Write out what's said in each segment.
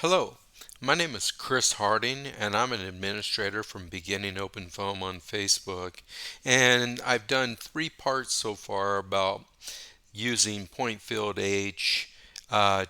Hello, my name is Chris Harding, and I'm an administrator from Beginning OpenFOAM on Facebook. And I've done 3 parts so far about using pointField.H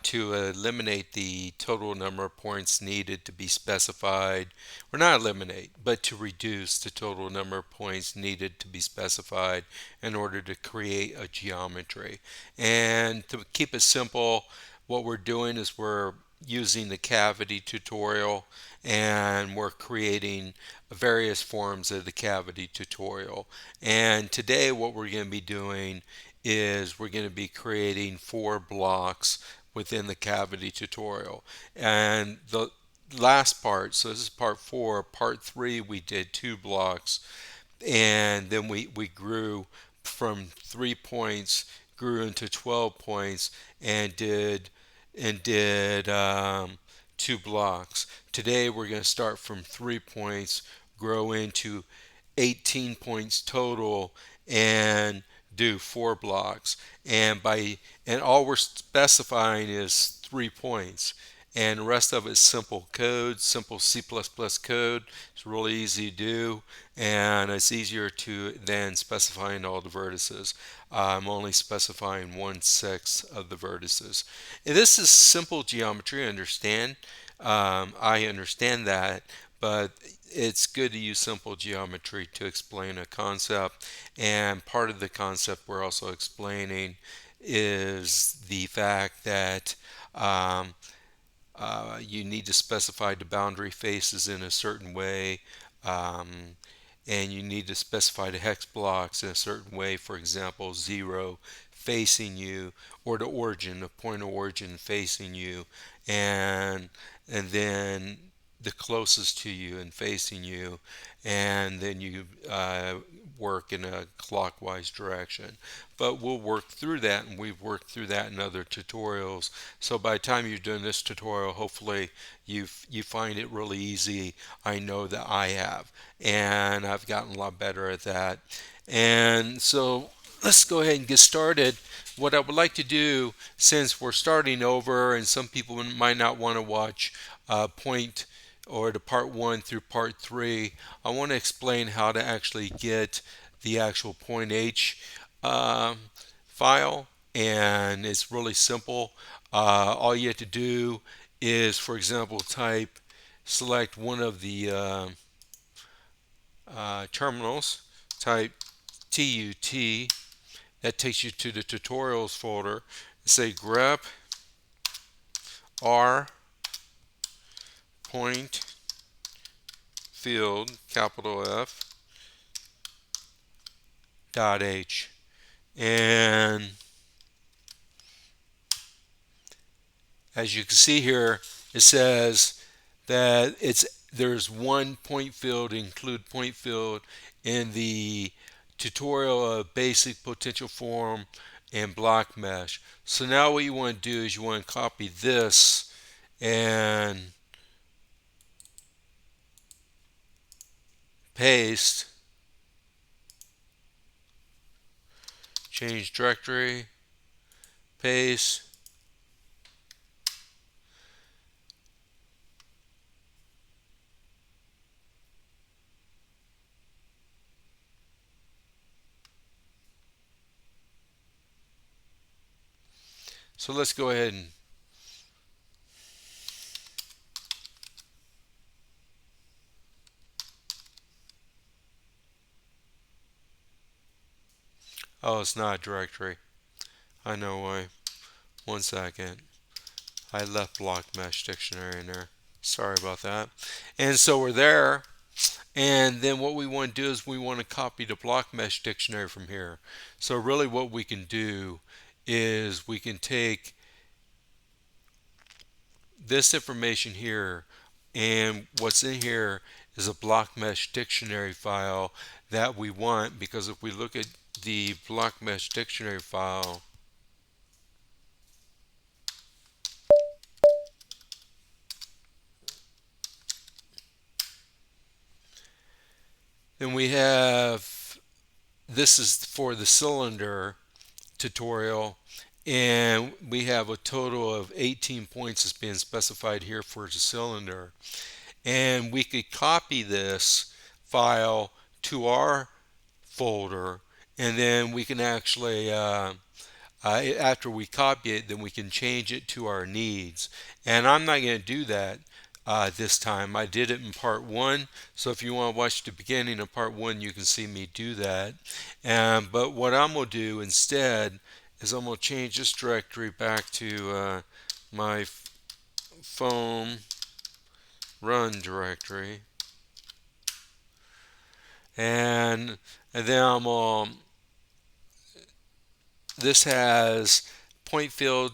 to eliminate the total number of points needed to be specified, or not eliminate, but to reduce the total number of points needed to be specified in order to create a geometry. And to keep it simple, what we're doing is we're using the cavity tutorial and we're creating various forms of the cavity tutorial. And today what we're going to be doing is we're going to be creating 4 blocks within the cavity tutorial. And the last part, so this is part 4, part 3 we did 2 blocks, and then we grew from 3 points, grew into 12 points, and did 2 blocks. Today we're going to start from 3 points, grow into 18 points total, and do 4 blocks. And all we're specifying is 3 points. And the rest of it is simple code, simple C++ code. It's really easy to do, and it's easier to than specifying all the vertices. I'm only specifying 1/6 of the vertices. And this is simple geometry, I understand that, but it's good to use simple geometry to explain a concept. And part of the concept we're also explaining is the fact that you need to specify the boundary faces in a certain way, um, and you need to specify the hex blocks in a certain way. For example, 0 facing you, or the point of origin facing you, and then the closest to you and facing you, and then you work in a clockwise direction. But we'll work through that, and we've worked through that in other tutorials. So by the time you're doing this tutorial, hopefully you find it really easy. I know that I have, and I've gotten a lot better at that. And so let's go ahead and get started. What I would like to do, since we're starting over and some people might not want to watch point or the part 1 through part 3, I want to explain how to actually get the actual point um, file, and it's really simple. All you have to do is, for example, select one of the terminals, type TUT, that takes you to the tutorials folder. Say grep r point field, capital F, .h. And as you can see here, it says that there's one point field, include point field, in the tutorial of basic potential form and block mesh. So now what you want to do is you want to copy this and paste, change directory, paste. So let's go ahead and oh, it's not a directory. I know why. 1 second. I left block mesh dictionary in there. Sorry about that. And so we're there. And then what we want to do is we want to copy the block mesh dictionary from here. So really what we can do is we can take this information here, and what's in here is a block mesh dictionary file that we want, because if we look at the block mesh dictionary file, then we have, this is for the cylinder tutorial, and we have a total of 18 points that's being specified here for the cylinder. And we could copy this file to our folder, and then we can actually after we copy it, then we can change it to our needs. And I'm not going to do that this time. I did it in part 1, so if you want to watch the beginning of part 1, you can see me do that. But what I'm going to do instead is I'm going to change this directory back to my foam run directory, and then I'm going this has point field,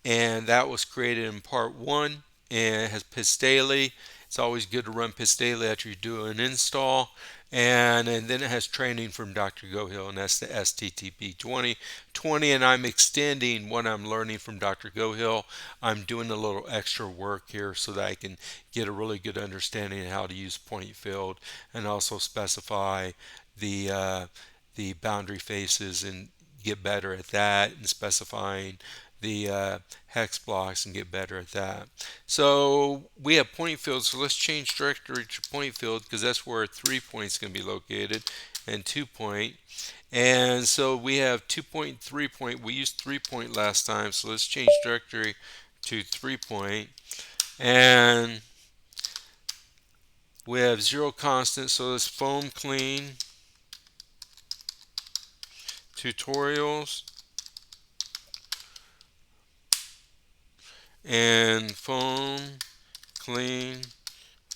and that was created in part 1, and it has pistdaily. It's always good to run pistdaily after you do an install. And then it has training from Dr. Gohill, and that's the STTP 2020. And I'm extending what I'm learning from Dr. Gohill. I'm doing a little extra work here so that I can get a really good understanding of how to use point field, and also specify the boundary faces and get better at that, and specifying the hex blocks and get better at that. So we have point field, so let's change directory to point field, because that's where 3 points can be located, and 2 point. And so we have 2 point, 3 point. We used 3 point last time, so let's change directory to 3 point. And we have 0 constant, so let's foam clean tutorials and foam clean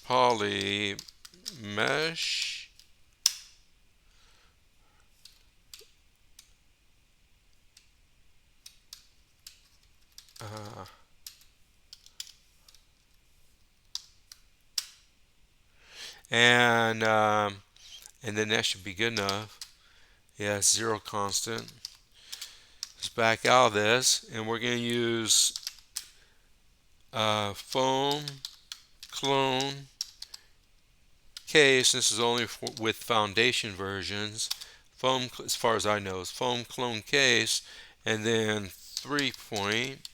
poly mesh. And then that should be good enough. Yeah, 0 constant. Let's back out of this, and we're going to use foam clone case. This is only with foundation versions. Foam, as far as I know, is foam clone case, and then 3 point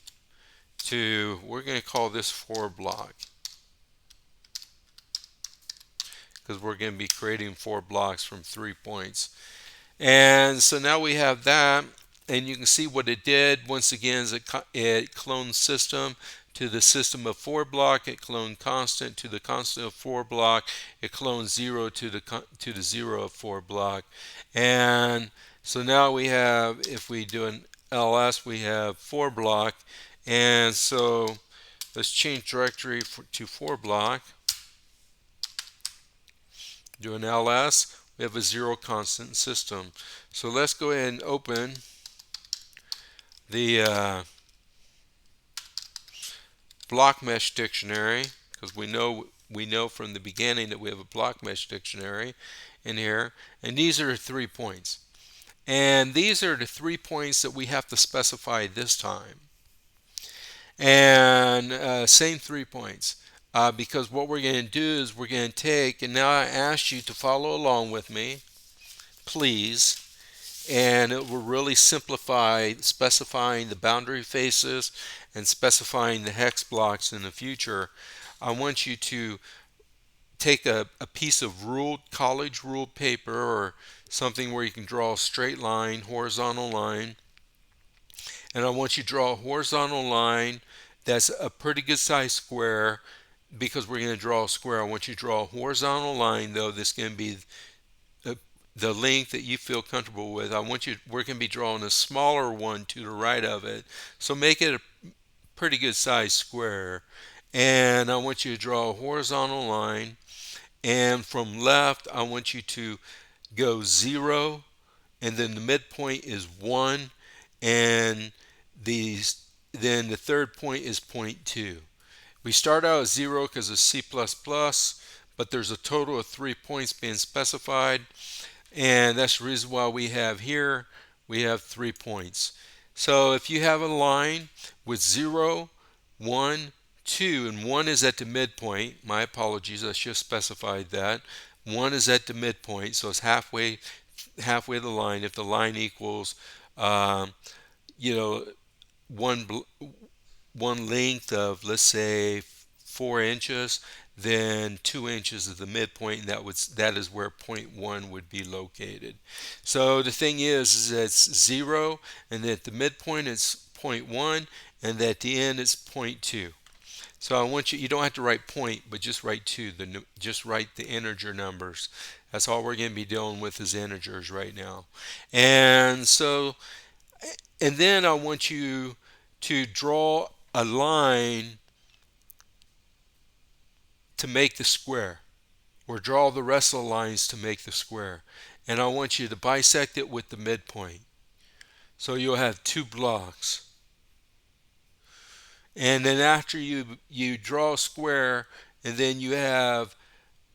to, we're going to call this 4 block, because we're going to be creating 4 blocks from 3 points. And so now we have that, and you can see what it did. Once again, is it cloned system to the system of 4 block. It cloned constant to the constant of 4 block. It cloned 0 to the 0 of 4 block. And so now we have, if we do an ls, we have 4 block. And so let's change directory to 4 block. Do an ls. We have a 0 constant system. So let's go ahead and open the block mesh dictionary, because we know from the beginning that we have a block mesh dictionary in here, and these are 3 points, and these are the 3 points that we have to specify this time. And same 3 points, because what we're going to do is we're going to take, and now I ask you to follow along with me, please, and it will really simplify specifying the boundary faces and specifying the hex blocks in the future. I want you to take a piece of college ruled paper, or something where you can draw a straight line, horizontal line, and I want you to draw a horizontal line that's a pretty good size square. Because we're going to draw a square, I want you to draw a horizontal line, though this can be the length that you feel comfortable with. We're going to be drawing a smaller one to the right of it, so make it a pretty good size square. And I want you to draw a horizontal line, and from left I want you to go 0, and then the midpoint is 1, and then the third point is 0.2. We start out at 0 because it's C++, but there's a total of 3 points being specified, and that's the reason why we have 3 points. So if you have a line with 0, 1, 2, and 1 is at the midpoint, my apologies, I should have specified that. 1 is at the midpoint, so it's halfway the line. If the line equals you know, one length of, let's say, 4 inches, then 2 inches of the midpoint, and that is where point 1 would be located. So the thing is that it's 0, and at the midpoint it's point 1, and at the end it's point 2. So I want you don't have to write point, but just write 2. Just write the integer numbers. That's all we're going to be dealing with is integers right now. And then I want you to draw a line to make the square, or draw the rest of the lines to make the square. And I want you to bisect it with the midpoint. So you'll have 2 blocks. And then after you draw a square and then you have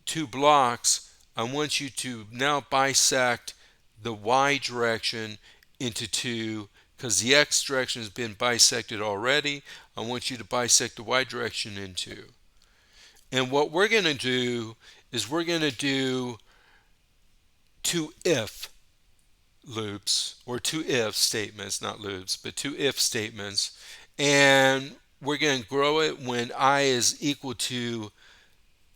2 blocks, I want you to now bisect the y direction into 2, because the x direction has been bisected already. I want you to bisect the y direction in 2. And what we're going to do is we're going to do 2 if loops, or 2 if statements, not loops, but 2 if statements. And we're going to grow it when I is equal to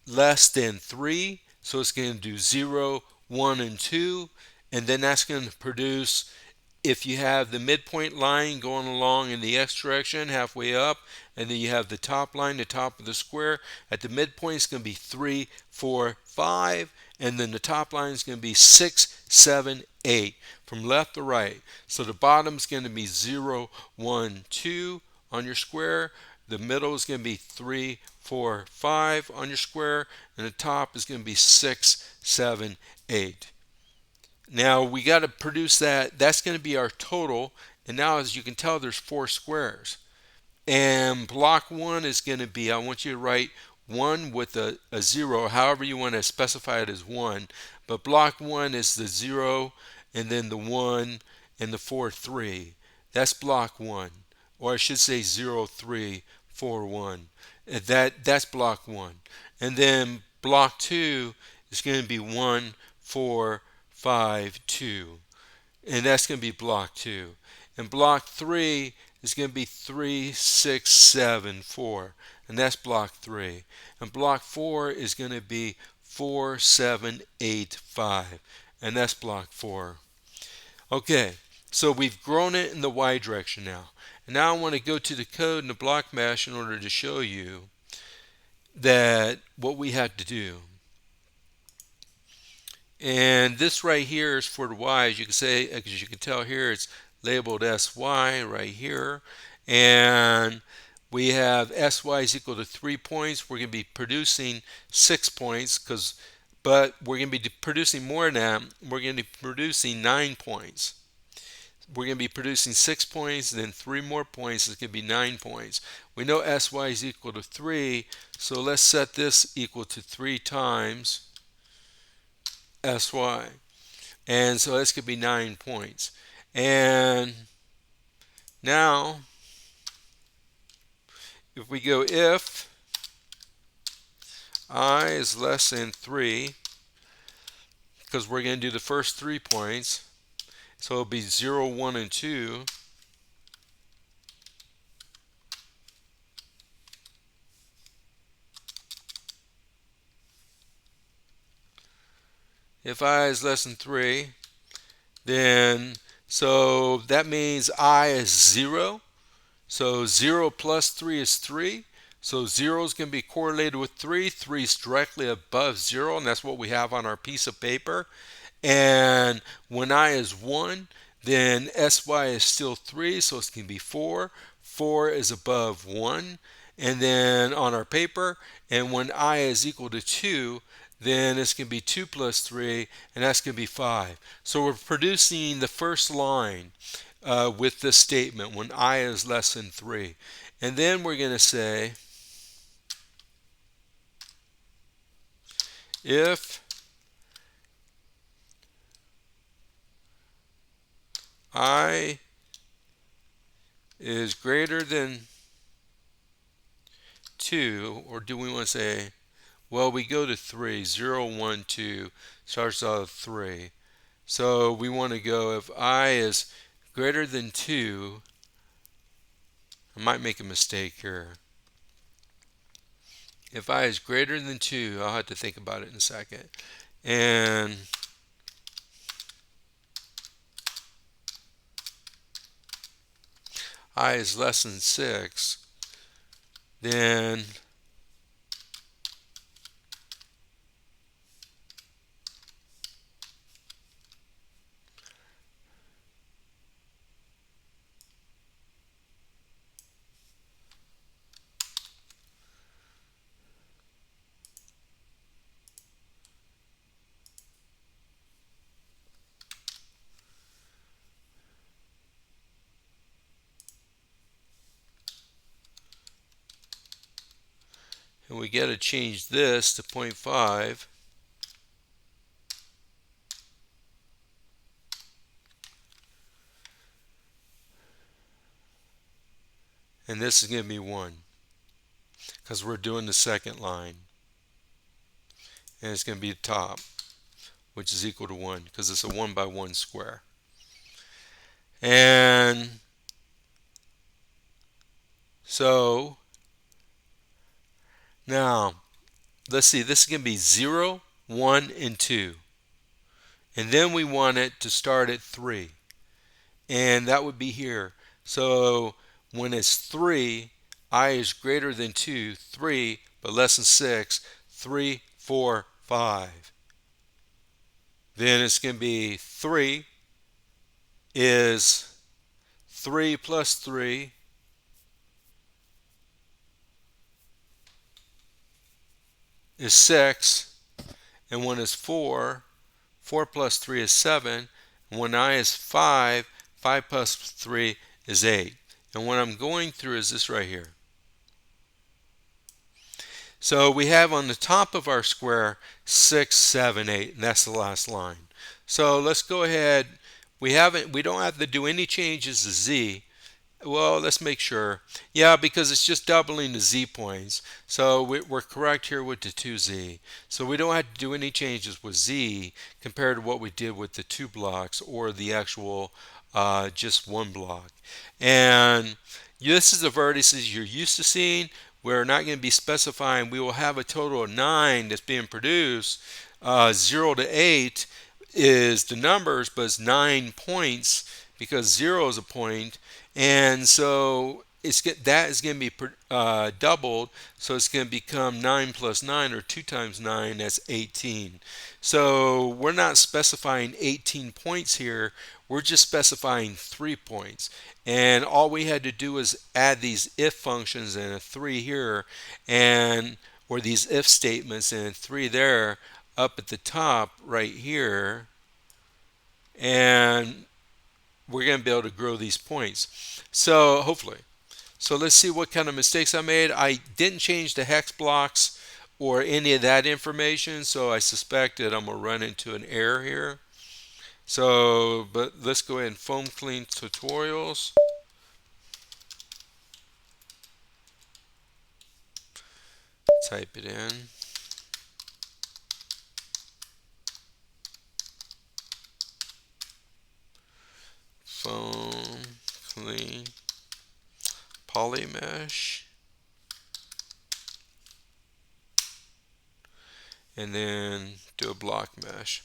less than 3. So it's going to do 0, 1, and 2. And then that's going to produce, if you have the midpoint line going along in the x direction halfway up, and then you have the top line, the top of the square, at the midpoint it's going to be 3, 4, 5, and then the top line is going to be 6, 7, 8 from left to right. So the bottom is going to be 0, 1, 2 on your square. The middle is going to be 3, 4, 5 on your square, and the top is going to be 6, 7, 8. Now we got to produce that. That's going to be our total. And now, as you can tell, there's 4 squares. And block 1 is going to be, I want you to write 1 with a 0, however you want to specify it as 1. But block 1 is the 0, and then the 1, and the 4, 3. That's block 1. Or I should say 0, 3, 4, 1. That's block 1. And then block 2 is going to be 1, 4, 5, 2. And that's going to be block 2. And block 3 is going to be 3, 6, 7, 4. And that's block 3. And block 4 is going to be 4, 7, 8, 5. And that's block 4. Okay, so we've grown it in the y direction now. And now I want to go to the code in the block mesh in order to show you that what we have to do. And this right here is for the y. As you can say, as you can tell here, it's labeled SY right here. And we have SY is equal to 3 points. We're going to be producing 6 points, but we're going to be producing more than that. We're going to be producing 9 points. We're going to be producing 6 points, and then 3 more points. It's going to be 9 points. We know SY is equal to 3, so let's set this equal to 3 times SY. And so this could be 9 points. And now, if we go if I is less than 3, because we're going to do the first 3 points, so it'll be 0, 1, and 2. If I is less than 3, then, so that means I is 0. So 0 plus 3 is 3. So 0 is going to be correlated with 3. 3 is directly above 0, and that's what we have on our piece of paper. And when I is 1, then SY is still 3, so it's going to be 4. 4 is above 1. And then on our paper, and when I is equal to 2, then it's going to be 2 plus 3, and that's going to be 5. So we're producing the first line with this statement when I is less than 3. And then we're going to say, if I is greater than 2, or do we want to say, well, we go to 3, 0, 1, 2, starts out with 3. So we want to go, if I is greater than 2, I might make a mistake here. If I is greater than 2, I'll have to think about it in a second. And I is less than 6, then and we got to change this to 0.5. And this is going to be 1 because we're doing the second line. And it's going to be the top, which is equal to 1 because it's a 1 by 1 square. And so now let's see, this is going to be 0, 1, and 2. And then we want it to start at 3. And that would be here. So when it's 3, I is greater than 2, 3, but less than 6, 3, 4, 5. Then it's going to be 3 is 3 plus 3 is 6. And when it's 4, 4 plus 3 is 7. And when I is 5, 5 plus 3 is 8. And what I'm going through is this right here. So we have on the top of our square 6, 7, 8, and that's the last line. So let's go ahead. We don't have to do any changes to z. Well, let's make sure. Yeah, because it's just doubling the z points. So we're correct here with the 2z. So we don't have to do any changes with z compared to what we did with the 2 blocks or the actual just 1 block. And this is the vertices you're used to seeing. We're not going to be specifying. We will have a total of 9 that's being produced. 0 to 8 is the numbers, but it's 9 points because 0 is a point. And so that is going to be doubled, so it's going to become 9 plus 9, or 2 times 9, that's 18. So we're not specifying 18 points here, we're just specifying 3 points. And all we had to do is add these if functions and a 3 here, or these if statements and a 3 there, up at the top right here, and we're going to be able to grow these points. So hopefully. So let's see what kind of mistakes I made. I didn't change the hex blocks or any of that information, so I suspect that I'm going to run into an error here. So, but let's go ahead and foam clean tutorials. Type it in. Foam clean polymesh, and then do a block mesh.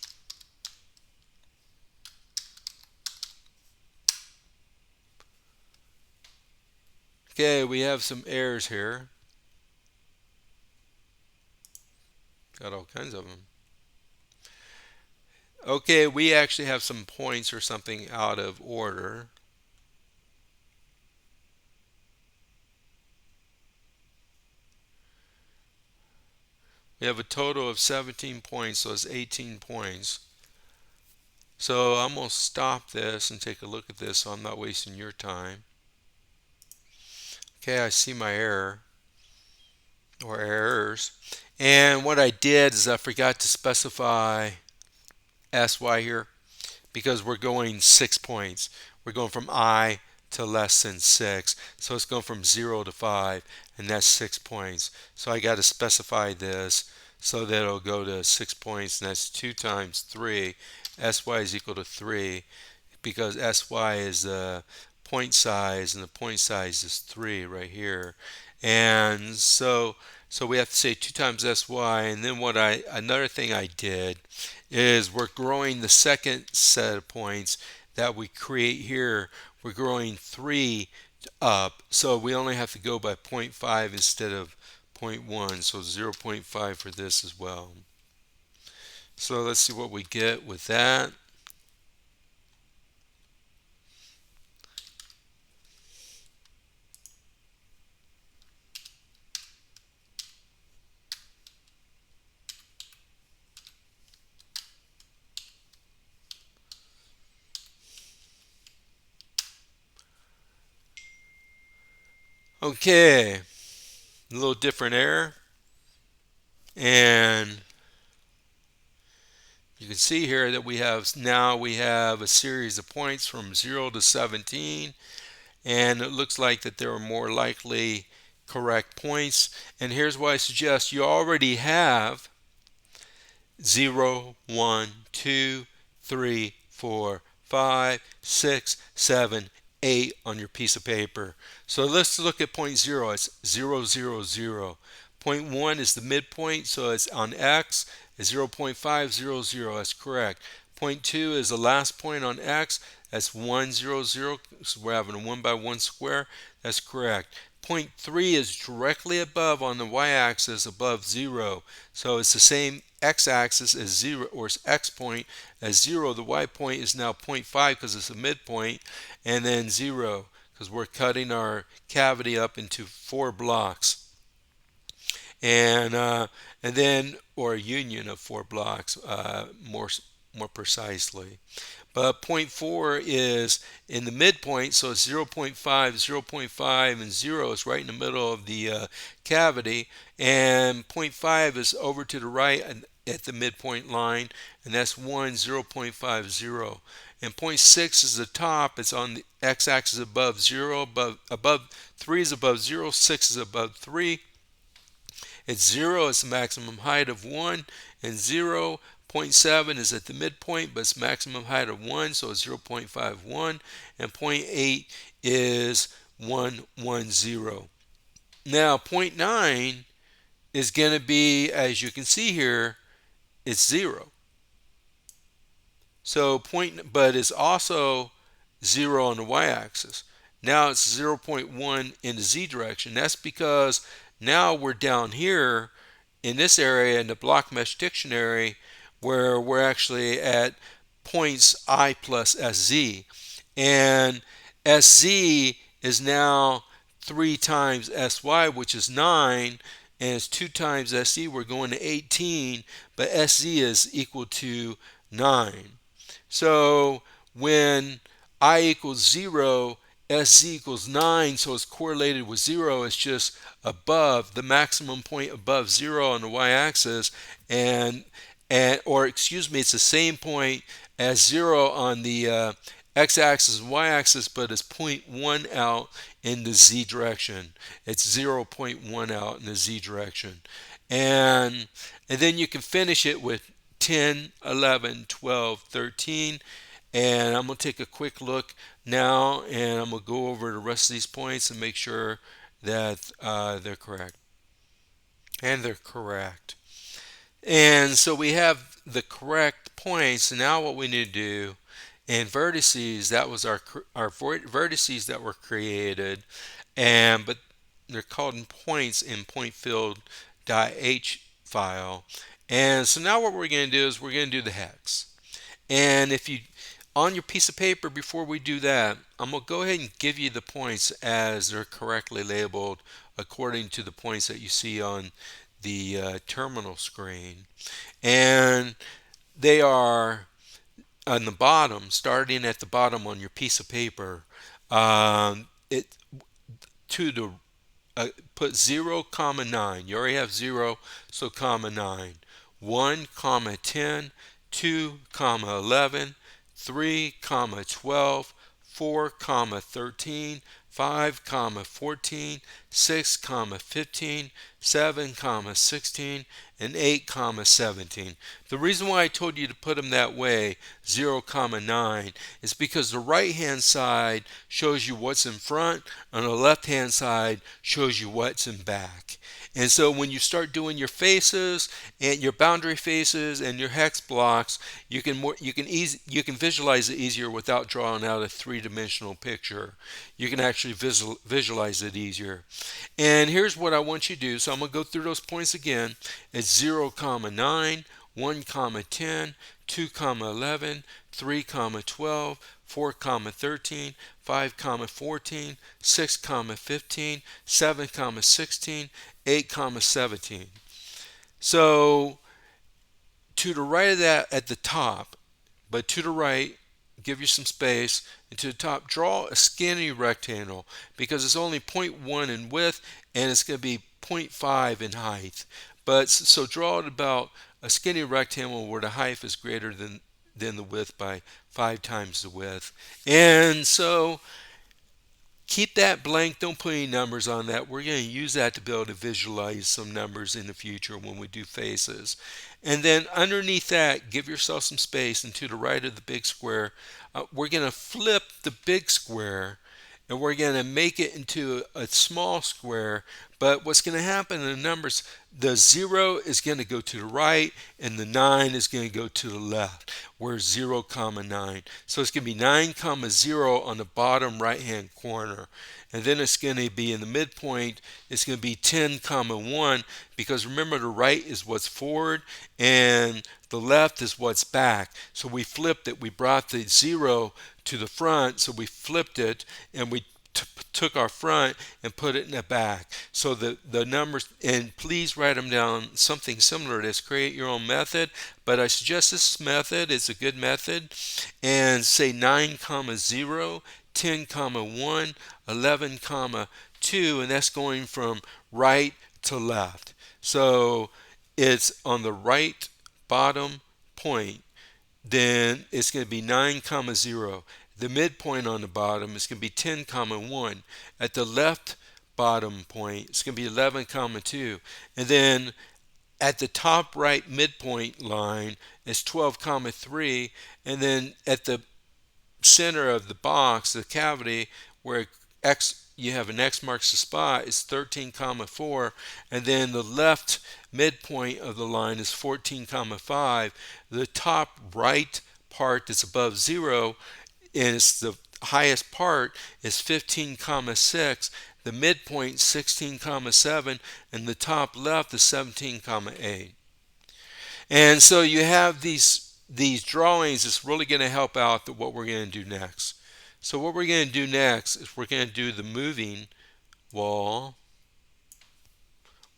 Okay, we have some errors here. Got all kinds of them. Okay, we actually have some points or something out of order. We have a total of 17 points, so it's 18 points. So I'm going to stop this and take a look at this so I'm not wasting your time. Okay, I see my error or errors. And what I did is I forgot to specify SY here because we're going 6 points. We're going from I to less than 6. So it's going from 0 to 5, and that's 6 points. So I got to specify this so that it'll go to 6 points, and that's 2 times 3. SY is equal to 3 because SY is point size, and the point size is 3 right here. And so we have to say 2 times SY, and then another thing I did is we're growing the second set of points that we create here. We're growing 3 up, so we only have to go by 0.5 instead of 0.1, so 0.5 for this as well. So let's see what we get with that. Okay, a little different error, and you can see here that we have a series of points from 0 to 17, and it looks like that there are more likely correct points. And here's why I suggest you already have 0, 1, 2, 3, 4, 5, 6, 7, 8 on your piece of paper. So let's look at point 0. It's 0, 0, 0. Point 1 is the midpoint, so it's on X. It's 0.500. That's correct. Point 2 is the last point on X. That's 1, 0, 0. So we're having a 1 by 1 square. That's correct. Point 3 is directly above on the y-axis above 0. So it's the same x-axis as 0, or it's x point as 0. The y point is now 0.5 because it's a midpoint, and then 0 because we're cutting our cavity up into 4 blocks. And then, or a union of 4 blocks, more precisely. But point 4 is in the midpoint, so it's 0.5, 0.5, and 0 is right in the middle of the cavity. And point 5 is over to the right at the midpoint line, and that's 1, 0.50. And point 6 is the top. It's on the x-axis above 0. Above 3 is above 0, 6 is above 3. It's 0 is the maximum height of 1, and 0.7 is at the midpoint, but it's maximum height of 1, so it's 0.51, and 0.8 is 110. Now, 0.9 is going to be, as you can see here, it's 0. So but it's also 0 on the y-axis. Now it's 0.1 in the z direction. That's because now we're down here in this area in the block mesh dictionary where we're actually at points I plus SZ. And SZ is now 3 times SY, which is 9, and it's 2 times SE. We're going to 18, but SZ is equal to 9. So when I equals 0, SZ equals 9, so it's correlated with 0. It's just above the maximum point above 0 on the y-axis, or excuse me, it's the same point as 0 on the x-axis and y-axis, but it's 0.1 out in the z direction. It's 0.1 out in the z direction. And then you can finish it with 10, 11, 12, 13. And I'm going to take a quick look now, and I'm going to go over the rest of these points and make sure that they're correct. And they're correct. And so we have the correct points. And now what we need to do in vertices, that was our vertices that were created, but they're called points in pointField.H file. And so now what we're going to do is we're going to do the hex. And if you, on your piece of paper, before we do that, I'm going to go ahead and give you the points as they're correctly labeled according to the points that you see on the terminal screen. And they are on the bottom, starting at the bottom on your piece of paper, put 0, 9. You already have 0, so comma 9. 1, 10, 2, 11, 3, 12, 4, 13, 5, 14, 6, 15, 7, 16, and 8, 17. The reason why I told you to put them that way, 0, 9, is because the right hand side shows you what's in front and the left hand side shows you what's in back. And so when you start doing your faces and your boundary faces and your hex blocks, you can visualize it easier without drawing out a three-dimensional picture. You can actually visualize it easier. And here's what I want you to do. So I'm going to go through those points again. It's 0, 9, 1, 10, 2, 11, 3, 12, 4, 13, 5, 14, 6, 15, 7, 16, 8, 17. So to the right of that at the top, but to the right, give you some space, and to the top, draw a skinny rectangle because it's only 0.1 in width and it's going to be 0.5 in height. But so draw it about a skinny rectangle where the height is greater than the width by 5 times the width. And so keep that blank. Don't put any numbers on that. We're going to use that to be able to visualize some numbers in the future when we do faces. And then underneath that, give yourself some space, and to the right of the big square, we're going to flip the big square and we're going to make it into a small square. But what's going to happen in the numbers, the 0 is going to go to the right and the 9 is going to go to the left. We're 0, 9. So it's going to be 9, 0 on the bottom right hand corner. And then it's going to be in the midpoint, it's going to be 10, 1, because remember the right is what's forward and the left is what's back. So we flipped it. We brought the 0 to the front, so we flipped it and we took our front and put it in the back. So the numbers, and please write them down, something similar to this. Create your own method, but I suggest this method is a good method. And say 9, 0, 10, 1, 11, 2, and that's going from right to left. So it's on the right bottom point, then it's going to be 9, 0. The midpoint on the bottom is going to be 10, 1. At the left bottom point, it's going to be 11, 2. And then at the top right midpoint line is 12, 3. And then at the center of the box, the cavity, where you have an X marks the spot, is 13, 4. And then the left midpoint of the line is 14, 5. The top right part that's above 0, and it's the highest part, is 15, 6. The midpoint 16, 7, and the top left is 17, 8. And so you have these drawings. It's really going to help out what we're going to do next. So what we're going to do next is we're going to do the moving wall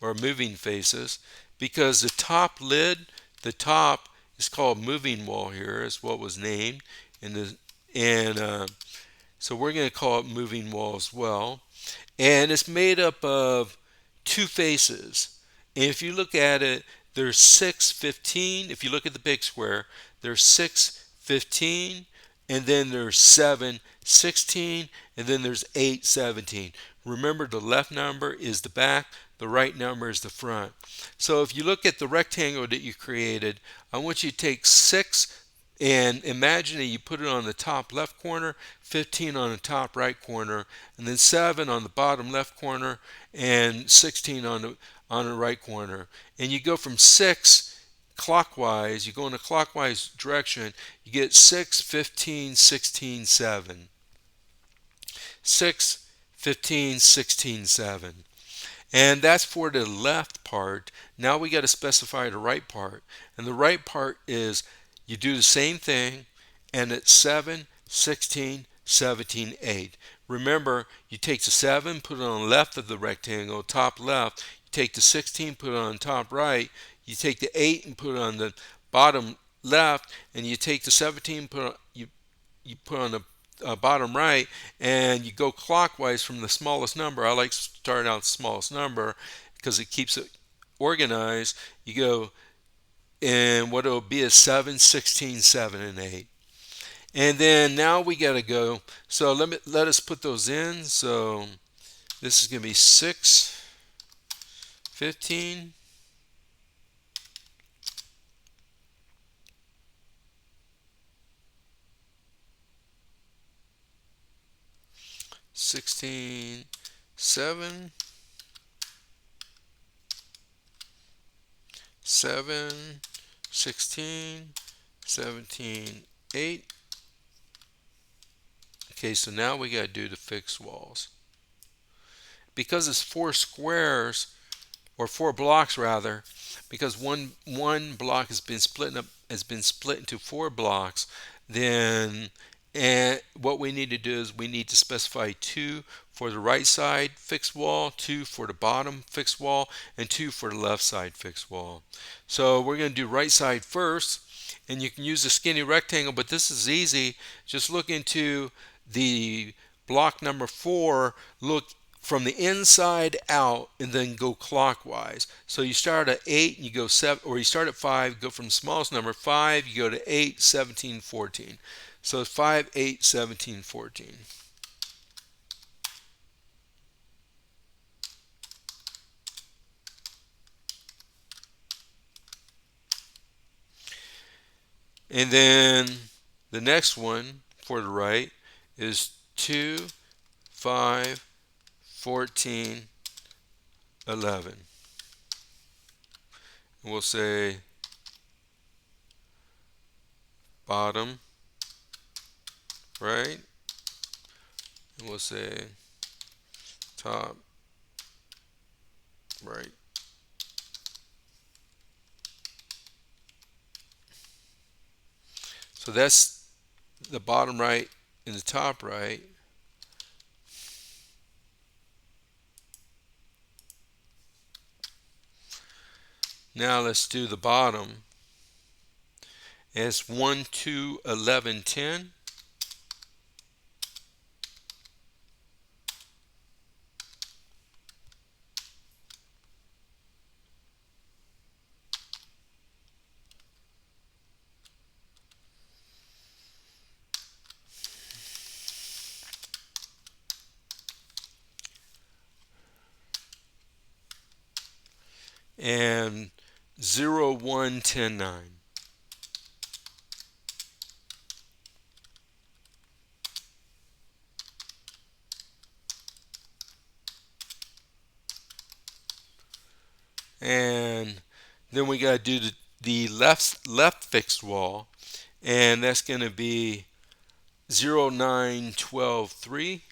or moving faces, because the top lid, the top is called moving wall here, is what was named, so we're going to call it moving wall as well. And it's made up of 2 faces. And if you look at it, there's 6, 15. If you look at the big square, there's 6, 15, and then there's 7, 16, and then there's 8, 17. Remember, the left number is the back, the right number is the front. So if you look at the rectangle that you created, I want you to take 6 and imagine that you put it on the top left corner, 15 on the top right corner, and then 7 on the bottom left corner, and 16 on the right corner. And you go from 6 clockwise, you go in a clockwise direction, you get 6, 15, 16, 7. 6, 15, 16, 7. And that's for the left part. Now we got to specify the right part. And the right part is you do the same thing, and it's 7, 16, 17, 8. Remember, you take the 7, put it on the left of the rectangle, top left. You take the 16, put it on the top right. You take the 8 and put it on the bottom left, and you take the 17, you put on the bottom right, and you go clockwise from the smallest number. I like to start out the smallest number because it keeps it organized. You go, and what it'll be is 7, 16, 7, and 8. And then now we got to go. So let us put those in. So this is going to be 6, 15, 16, 7, 7, 16, 17, 8. Okay, so now we got to do the fixed walls. Because it's 4 squares, or 4 blocks rather, because one block has been split into 4 blocks, then and what we need to do is we need to specify 2 for the right side fixed wall, 2 for the bottom fixed wall, and 2 for the left side fixed wall. So we're going to do right side first, and you can use a skinny rectangle, but this is easy. Just look into the block number 4, look from the inside out, and then go clockwise. So you start at 8 and you go 7, or you start at 5, go from smallest number 5, you go to 8, 17, 14. So it's 5, 8, 17, 14. And then the next one for the right is 2, 5, 14, 11. And we'll say bottom right, and we'll say top right. So that's the bottom right and the top right. Now let's do the bottom. It's 1, 2, 11, 10. And 0, 1, 10, 9. And then we got to do the left fixed wall, and that's going to be 0, 9, 12, 3.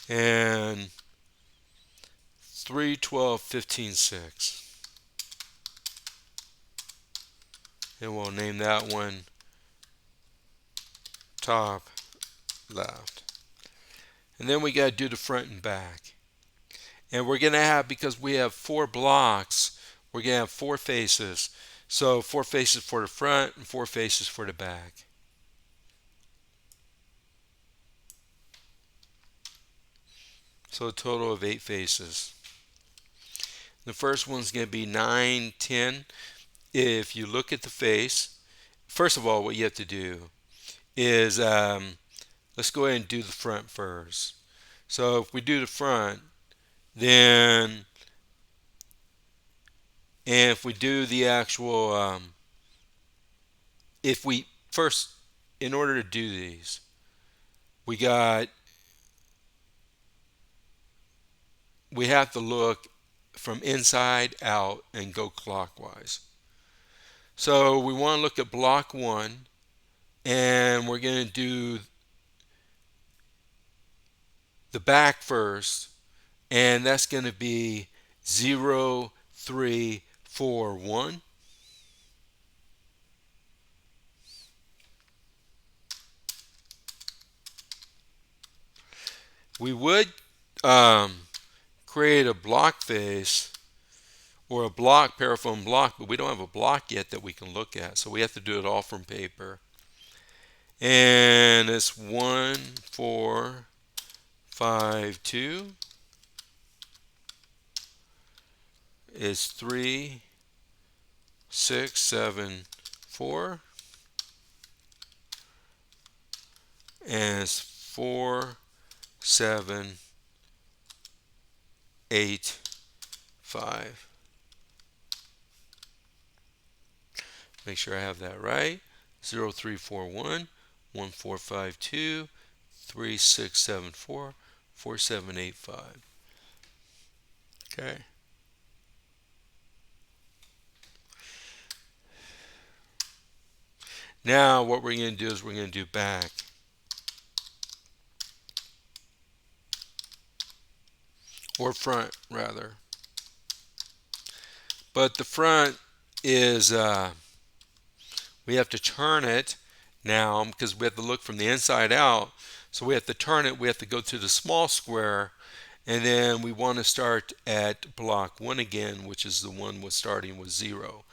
And 3, 12, 15, 6. And we'll name that one top left. And then we got to do the front and back. And we're going to have, because we have 4 blocks, we're going to have 4 faces. So 4 faces for the front and 4 faces for the back. So a total of 8 faces. The first one's going to be 9, 10. If you look at the face, first of all, what you have to do is, let's go ahead and do the front first. So if we do the front, then, and if we do the actual, if we first, in order to do these, we have to look from inside out and go clockwise. So we want to look at block 1, and we're going to do the back first, and that's going to be 0, 3, 4, 1. We would create a block face, or a block, parafoam block, but we don't have a block yet that we can look at. So we have to do it all from paper. And it's 1, 4, 5, 2. It's 3, 6, 7, 4. And it's 4, 7, 8, 5. Make sure I have that right. 0, 3, 4, 1, 1, 4, 5, 2, 3, 6, 7, 4, 4, 7, 8, 5. Okay. Now what we're going to do is we're going to do back. Or front, rather. But the front is, we have to turn it now because we have to look from the inside out. So we have to turn it. We have to go to the small square. And then we want to start at block 1 again, which is the one with starting with 0.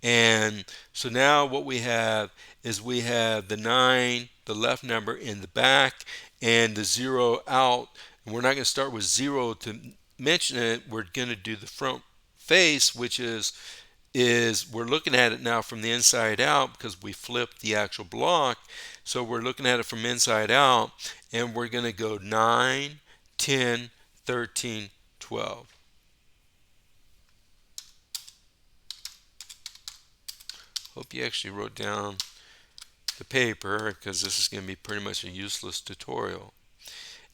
And so now what we have is we have the 9, the left number, in the back, and the 0 out. And we're not going to start with 0 to mention it. We're going to do the front face, which is we're looking at it now from the inside out because we flipped the actual block. So we're looking at it from inside out, and we're going to go 9, 10, 13, 12. Hope you actually wrote down the paper because this is going to be pretty much a useless tutorial.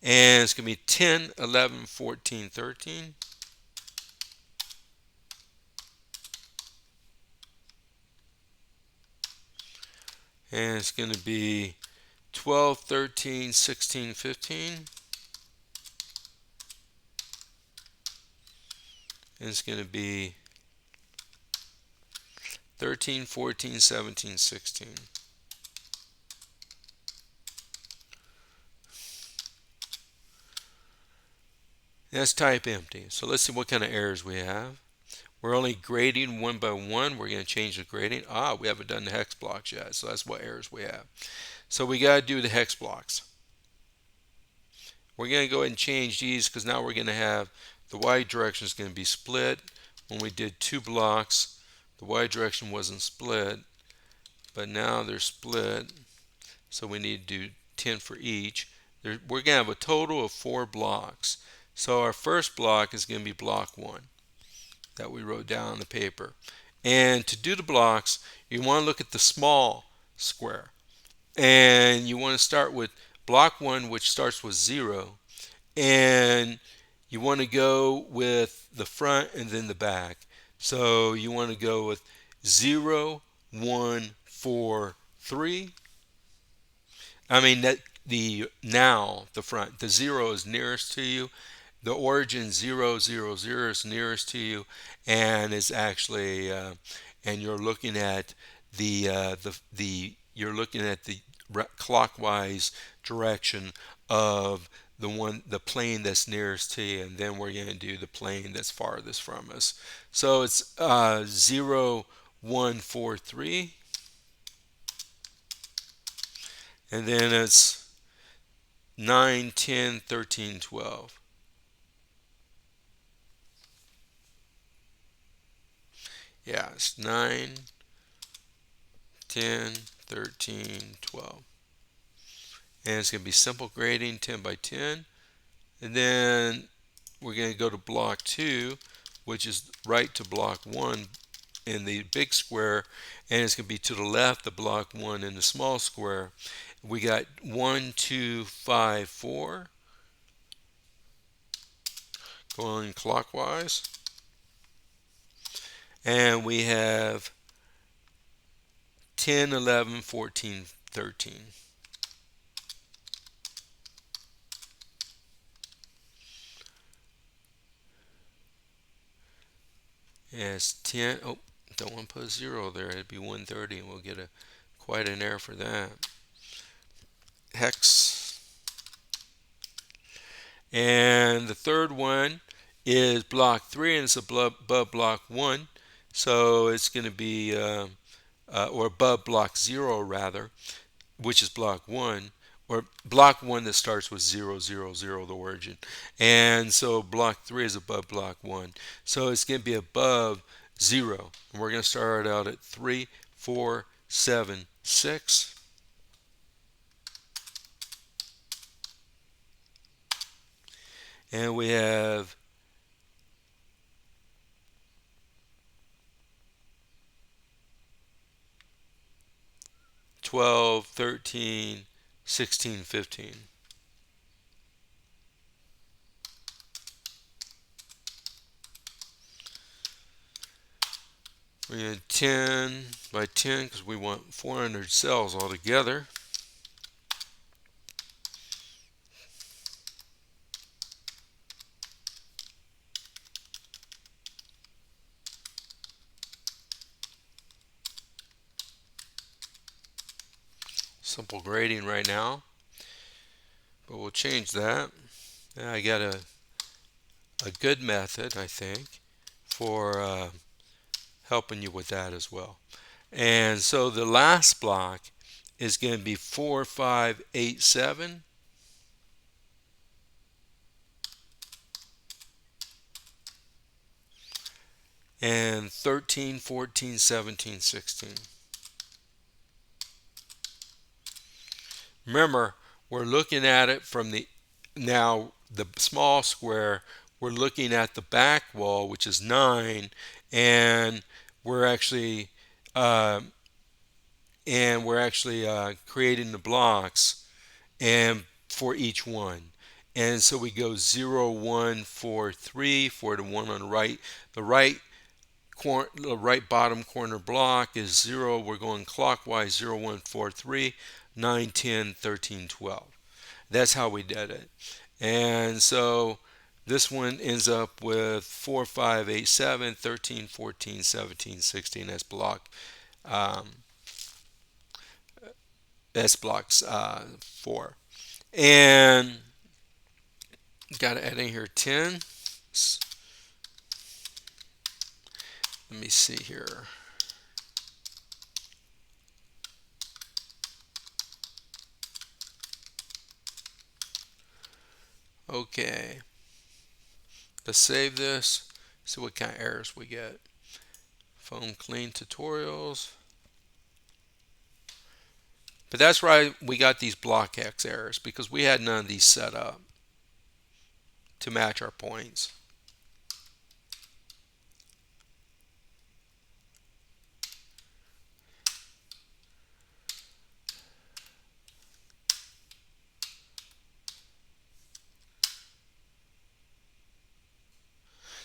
And it's going to be 10, 11, 14, 13. And it's going to be 12, 13, 16, 15. And it's going to be 13, 14, 17, 16. That's type empty. So let's see what kind of errors we have. We're only grading one by one. We're going to change the grading. We haven't done the hex blocks yet, so that's what errors we have. So we got to do the hex blocks. We're going to go ahead and change these because now we're going to have the y direction is going to be split. When we did 2 blocks, the y direction wasn't split, but now they're split. So we need to do 10 for each. We're going to have a total of 4 blocks. So our first block is going to be block 1 that we wrote down on the paper. And to do the blocks, you want to look at the small square. And you want to start with block 1, which starts with 0. And you want to go with the front and then the back. So you want to go with 0, 1, 4, 3. I mean, that the front. The 0 is nearest to you. The origin 0, 0, 0 is nearest to you, and is actually, and you're looking at you're looking at the clockwise direction of the plane that's nearest to you, and then we're going to do the plane that's farthest from us. So it's 0, 1, 4, 3, and then it's 9, 10, 13, 12. Yeah, it's 9, 10, 13, 12. And it's going to be simple grading, 10 by 10. And then we're going to go to block 2, which is right to block 1 in the big square. And it's going to be to the left of block 1 in the small square. We got 1, 2, 5, 4. Going clockwise. And we have 10, 11, 14, 13. Yes, 10. Oh, don't want to put a 0 there. It'd be 130, and we'll get quite an error for that. Hex. And the third one is block 3 and it's above block 1. So it's going to be, or above block 0 rather, which is block 1, or block 1 that starts with 0, 0, 0, the origin. And so block 3 is above block 1. So it's going to be above 0. And we're going to start out at 3, 4, 7, 6. And we have 12, 13, 16, 15. We're going to 10 by 10 because we want 400 cells altogether. Simple grading right now, but we'll change that. And I got a good method, I think, for helping you with that as well. And so the last block is going to be 4, 5, 8, 7. And 13, 14, 17, 16. Remember, we're looking at it from the small square, we're looking at the back wall, which is 9, and we're actually uh, creating the blocks and for each one. And so we go 0, 1, 4, 3 for the one on the right. The right bottom corner block is 0. We're going clockwise 0, 1, 4, 3, 9, 10, 13, 12. That's how we did it. And so this one ends up with 4, 5, 8, 7, 13, 14, 17, 16. Um, that's blocks 4. And got to add in here 10. Let me see here. Okay. Let's save this. See what kind of errors we get. Foam clean tutorials. But that's why we got these block X errors, because we had none of these set up to match our points.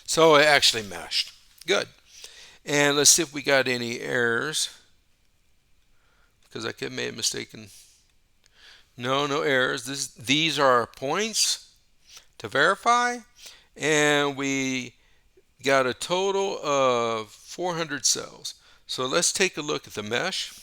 So it actually meshed. Good. And let's see if we got any errors, because I could have made a mistake. No errors. These are our points to verify. And we got a total of 400 cells. So let's take a look at the mesh.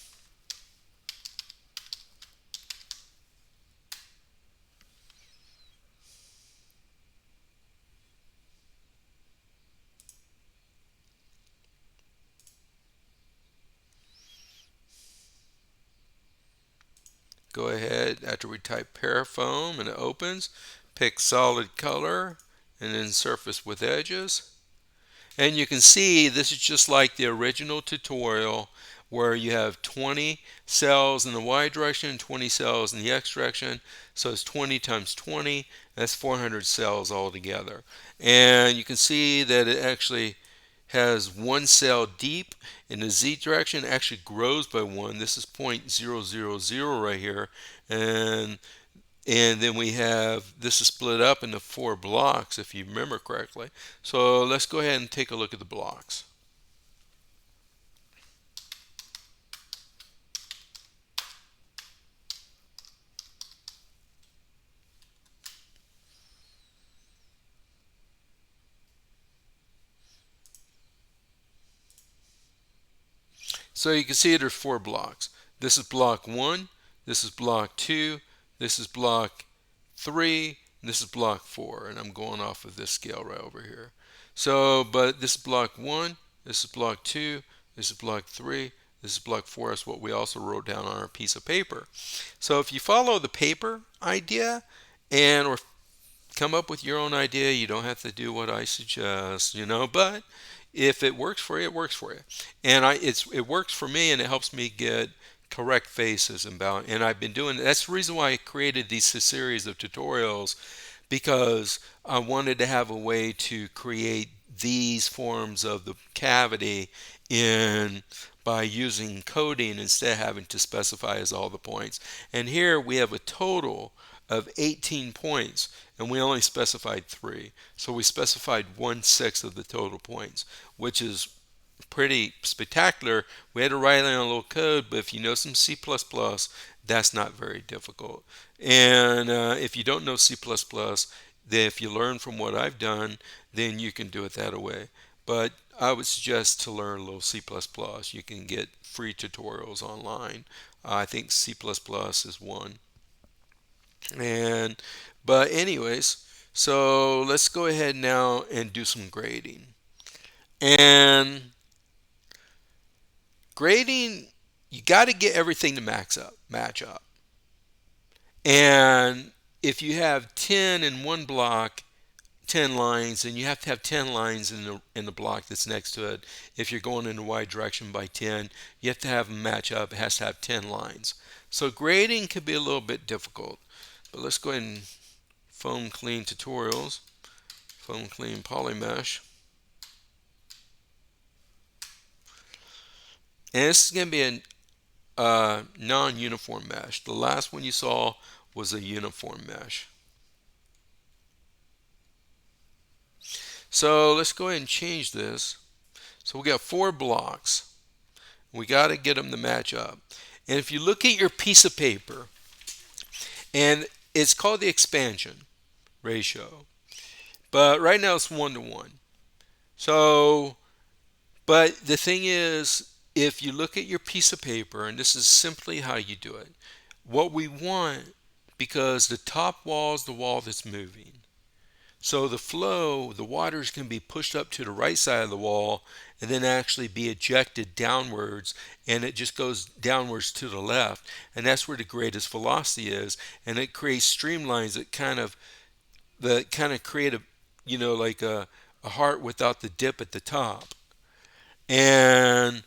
Go ahead, after we type parafoam and it opens, pick solid color and then surface with edges. And you can see this is just like the original tutorial where you have 20 cells in the Y direction and 20 cells in the X direction. So it's 20 times 20, that's 400 cells altogether. And you can see that it actually has one cell deep in the Z direction. It actually grows by 1. This is 0.000 right here. And then we have, this is split up into 4 blocks if you remember correctly. So let's go ahead and take a look at the blocks. So you can see there's 4 blocks. This is block 1, this is block 2, this is block 3, and this is block 4, and I'm going off of this scale right over here. So, but this is block 1, this is block 2, this is block 3, this is block 4. That's what we also wrote down on our piece of paper. So if you follow the paper idea and or come up with your own idea, you don't have to do what I suggest, but if it works for you, it works for you. And it works for me, and it helps me get correct faces and balance. And I've been doing that's the reason why I created these series of tutorials, because I wanted to have a way to create these forms of the cavity in by using coding instead of having to specify as all the points. And here we have a total of 18 points, and we only specified 3. So we specified 1/6 of the total points, which is pretty spectacular. We had to write in a little code, but if you know some C++, that's not very difficult. And if you don't know C++, then if you learn from what I've done, then you can do it that way. But I would suggest to learn a little C++. You can get free tutorials online. I think C++ is one. But anyways, so let's go ahead now and do some grading. And grading, you got to get everything to match up. And if you have 10 in one block, 10 lines, and you have to have 10 lines in the block that's next to it. If you're going in a y direction by 10, you have to have them match up. It has to have 10 lines. So grading could be a little bit difficult. But let's go ahead and foam clean tutorials, foam clean polymesh. And this is going to be a non-uniform mesh. The last one you saw was a uniform mesh. So let's go ahead and change this. So we got 4 blocks. We got to get them to match up. And if you look at your piece of paper, and it's called the expansion ratio, but right now it's 1:1. So, but the thing is, if you look at your piece of paper, and this is simply how you do it, what we want, because the top wall is the wall that's moving. So the flow, the water is going to be pushed up to the right side of the wall and then actually be ejected downwards, and it just goes downwards to the left, and that's where the greatest velocity is, and it creates streamlines that kind of create like a heart without the dip at the top. And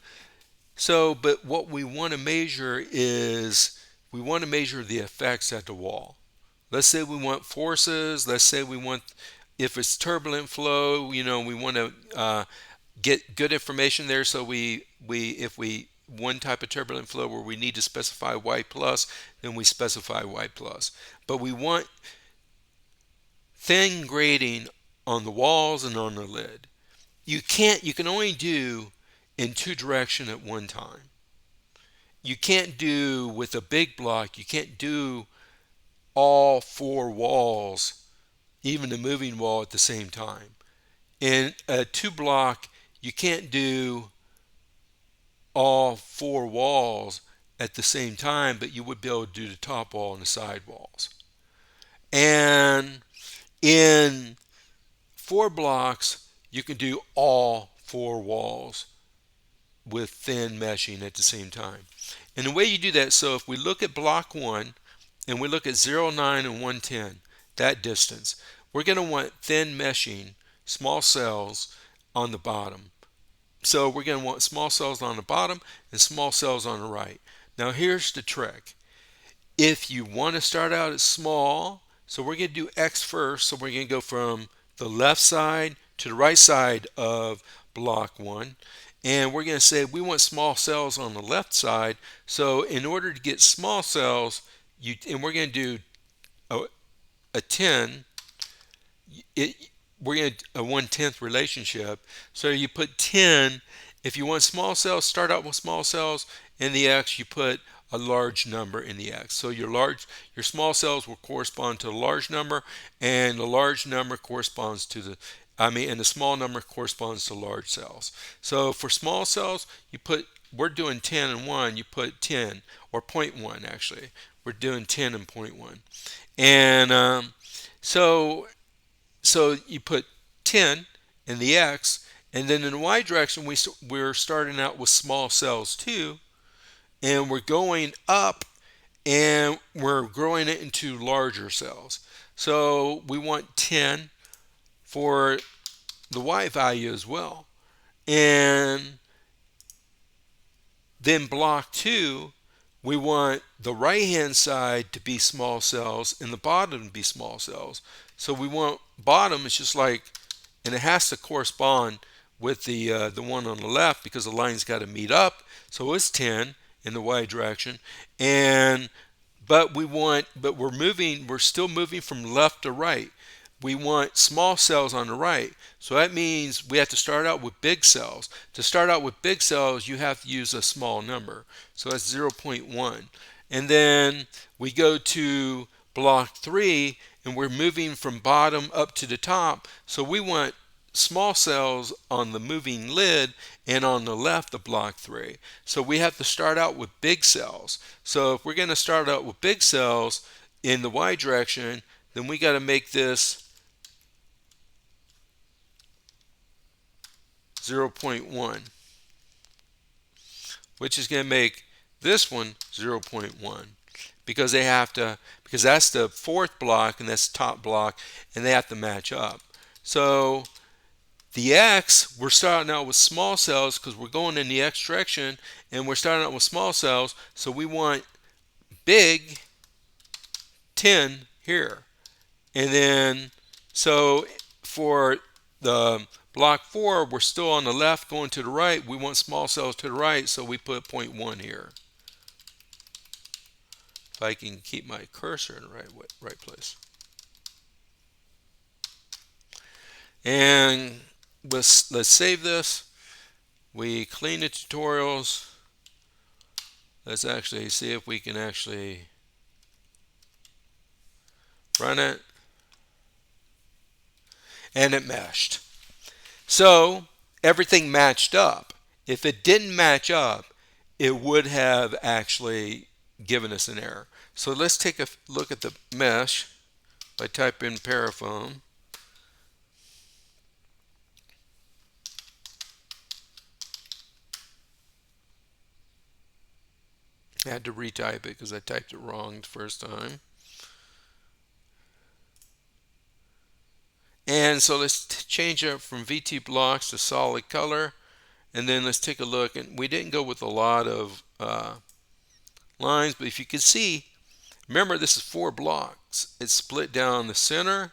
so, but what we want to measure is we want to measure the effects at the wall. Let's say we want forces. Let's say we want, if it's turbulent flow, we want to get good information there. So if we one type of turbulent flow where we need to specify y plus, then we specify y plus. But we want thin grading on the walls and on the lid. You can only do in 2 directions at one time. You can't do with a big block, you can't do all 4 walls, even the moving wall, at the same time. In a 2 block, you can't do all 4 walls at the same time, but you would be able to do the top wall and the side walls. And in 4 blocks, you can do all 4 walls with thin meshing at the same time. And the way you do that, so if we look at block 1 and we look at 0, 9, and 110, that distance, we're going to want thin meshing, small cells on the bottom. So we're going to want small cells on the bottom and small cells on the right. Now here's the trick. If you want to start out as small, so we're going to do X first, so we're going to go from the left side to the right side of block 1. And we're going to say we want small cells on the left side. So in order to get small cells, and we're going to do a 10, we're going to a 1/10 relationship. So you put 10. If you want small cells, start out with small cells. In the X, you put a large number in the X. So your small cells will correspond to the large number, and the large number corresponds to and the small number corresponds to large cells. So for small cells, we're doing 10 and 1, you put 10, or 0.1 actually. We're doing 10 and 0.1. And So you put 10 in the X, and then in the Y direction we're starting out with small cells too, and we're going up and we're growing it into larger cells. So we want 10 for the Y value as well. And then block 2, we want the right hand side to be small cells and the bottom to be small cells. So we want bottom is just like, and it has to correspond with the one on the left because the line's got to meet up. So it's 10 in the Y direction, and but we're still moving from left to right. We want small cells on the right. So that means we have to start out with big cells. To start out with big cells, you have to use a small number. So that's 0.1. And then we go to block 3, and we're moving from bottom up to the top. So we want small cells on the moving lid and on the left of block 3. So we have to start out with big cells. So if we're going to start out with big cells in the Y direction, then we got to make this 0.1, which is going to make this one 0.1 because because that's the fourth block and that's the top block, and they have to match up. So the X, we're starting out with small cells because we're going in the X direction, and we're starting out with small cells, so we want big 10 here. And then, so for the block 4, we're still on the left going to the right. We want small cells to the right, so we put 0.1 here. If I can keep my cursor in the right place. And let's save this. We clean the tutorials. Let's actually see if we can actually run it. And it meshed. So everything matched up. If it didn't match up, it would have actually given us an error. So let's take a look at the mesh by typing in pointFOAM. I had to retype it because I typed it wrong the first time. And so let's change it from VT blocks to solid color. And then let's take a look. And we didn't go with a lot of lines, but if you can see, remember this is 4 blocks. It's split down the center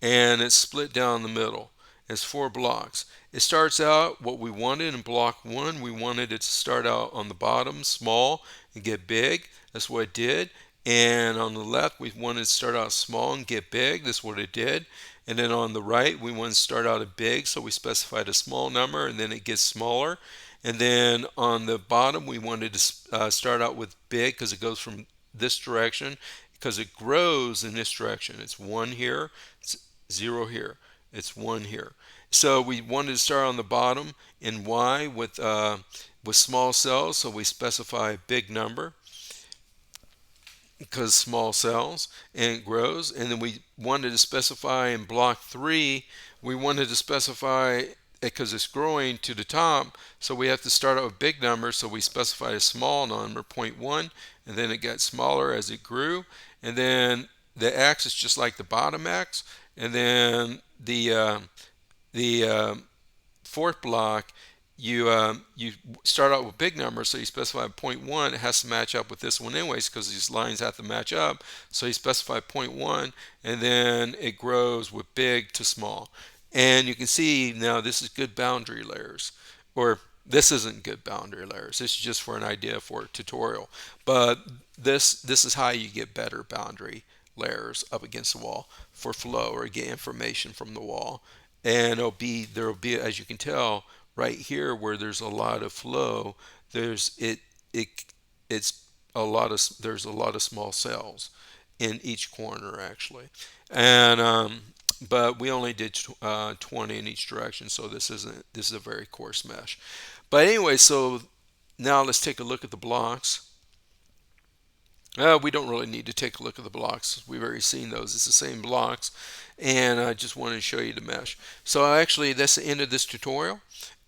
and it's split down the middle. It's 4 blocks. It starts out what we wanted in block 1. We wanted it to start out on the bottom small and get big. That's what it did. And on the left, we wanted to start out small and get big. That's what it did. And then on the right, we wanted to start out at big, so we specified a small number, and then it gets smaller. And then on the bottom, we wanted to start out with big because it goes from this direction, because it grows in this direction. It's 1 here, it's 0 here, it's 1 here. So we wanted to start on the bottom in Y with small cells, so we specify a big number because small cells, and it grows. And then we wanted to specify in block 3, we wanted to specify because it's growing to the top, so we have to start out with big numbers, so we specified a small number, 0.1, and then it got smaller as it grew. And then the X is just like the bottom X, and then the fourth block, you start out with big numbers, so you specify 0.1. It has to match up with this one anyways because these lines have to match up. So you specify 0.1, and then it grows with big to small. And you can see now this is good boundary layers, or this isn't good boundary layers. This is just for an idea for a tutorial. But this is how you get better boundary layers up against the wall for flow, or get information from the wall. And there'll be, as you can tell, right here where there's a lot of flow, there's a lot of small cells in each corner actually. And but we only did 20 in each direction, so this is a very coarse mesh. But anyway, so now let's take a look at the blocks. We don't really need to take a look at the blocks. We've already seen those. It's the same blocks, and I just wanted to show you the mesh. So actually, that's the end of this tutorial,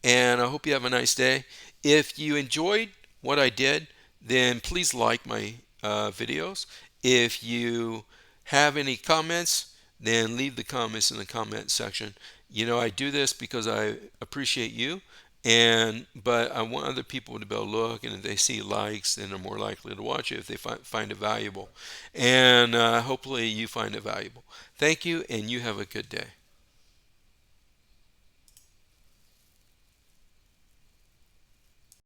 and I hope you have a nice day. If you enjoyed what I did, then please like my videos. If you have any comments, then leave the comments in the comment section. You know, I do this because I appreciate you, and but I want other people to be able to look, and if they see likes, then they're more likely to watch it if they find it valuable. And hopefully you find it valuable. Thank you, and you have a good day.